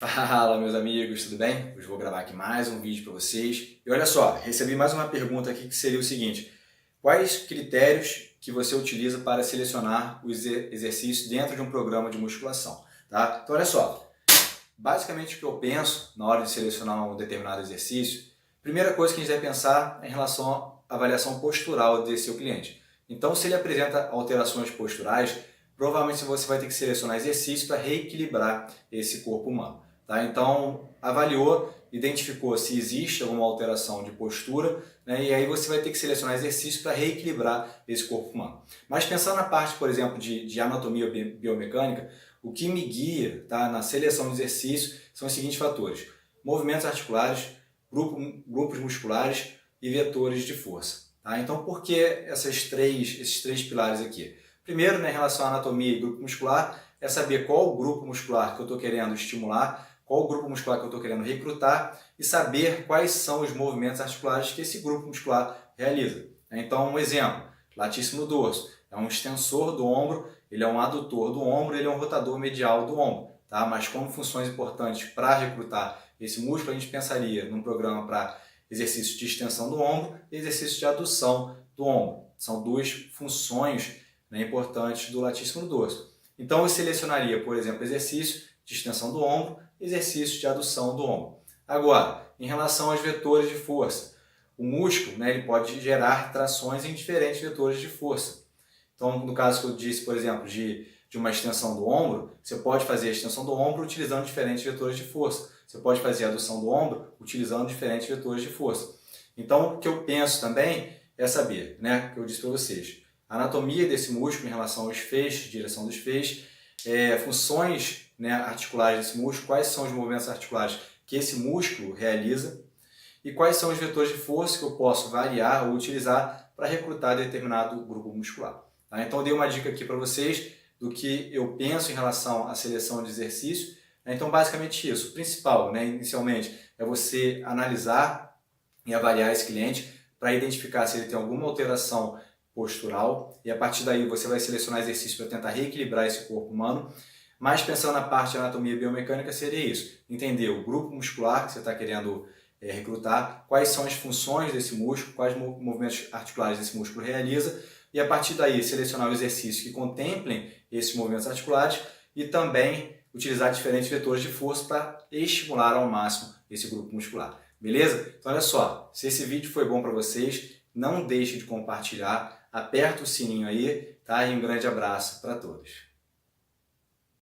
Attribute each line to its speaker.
Speaker 1: Fala, meus amigos, tudo bem? Hoje eu vou gravar aqui mais um vídeo para vocês. E olha só, recebi mais uma pergunta aqui que seria o seguinte: quais critérios que você utiliza para selecionar os exercícios dentro de um programa de musculação? Tá? Então olha só, basicamente o que eu penso na hora de selecionar um determinado exercício, primeira coisa que a gente deve pensar é em relação à avaliação postural desse seu cliente. Então, se ele apresenta alterações posturais, provavelmente você vai ter que selecionar exercícios para reequilibrar esse corpo humano. Tá? Então, avaliou, identificou se existe alguma alteração de postura, né? E aí você vai ter que selecionar exercícios para reequilibrar esse corpo humano. Mas pensando na parte, por exemplo, de anatomia biomecânica, o que me guia, tá, na seleção de exercícios são os seguintes fatores: movimentos articulares, grupos musculares e vetores de força. Tá? Então, por que esses três pilares aqui? Primeiro, né, em relação à anatomia e grupo muscular, é saber qual o grupo muscular que eu estou querendo estimular, qual o grupo muscular que eu estou querendo recrutar e saber quais são os movimentos articulares que esse grupo muscular realiza. Então, um exemplo: latíssimo dorso é um extensor do ombro, ele é um adutor do ombro, ele é um rotador medial do ombro. Tá? Mas como funções importantes para recrutar esse músculo, a gente pensaria num programa para exercício de extensão do ombro e exercício de adução do ombro. São duas funções, né, importantes do latíssimo dorso. Então eu selecionaria, por exemplo, exercício de extensão do ombro, exercício de adução do ombro. Agora, em relação aos vetores de força, o músculo, né, ele pode gerar trações em diferentes vetores de força. Então, no caso que eu disse, por exemplo, de uma extensão do ombro, você pode fazer a extensão do ombro utilizando diferentes vetores de força. Você pode fazer a adução do ombro utilizando diferentes vetores de força. Então, o que eu penso também é saber, né, que eu disse para vocês, a anatomia desse músculo em relação aos feixes, direção dos feixes, funções, né, articulares desse músculo, quais são os movimentos articulares que esse músculo realiza e quais são os vetores de força que eu posso variar ou utilizar para recrutar determinado grupo muscular. Tá? Então, eu dei uma dica aqui para vocês do que eu penso em relação à seleção de exercício. Então, basicamente isso. O principal, né, inicialmente, é você analisar e avaliar esse cliente para identificar se ele tem alguma alteração postural e a partir daí você vai selecionar exercícios para tentar reequilibrar esse corpo humano. Mas pensando na parte de anatomia biomecânica, seria isso: entender o grupo muscular que você está querendo recrutar, quais são as funções desse músculo, quais movimentos articulares esse músculo realiza, e a partir daí selecionar exercícios que contemplem esses movimentos articulares e também utilizar diferentes vetores de força para estimular ao máximo esse grupo muscular. Beleza? Então olha só, se esse vídeo foi bom para vocês, não deixe de compartilhar, aperta o sininho aí, tá? E um grande abraço para todos.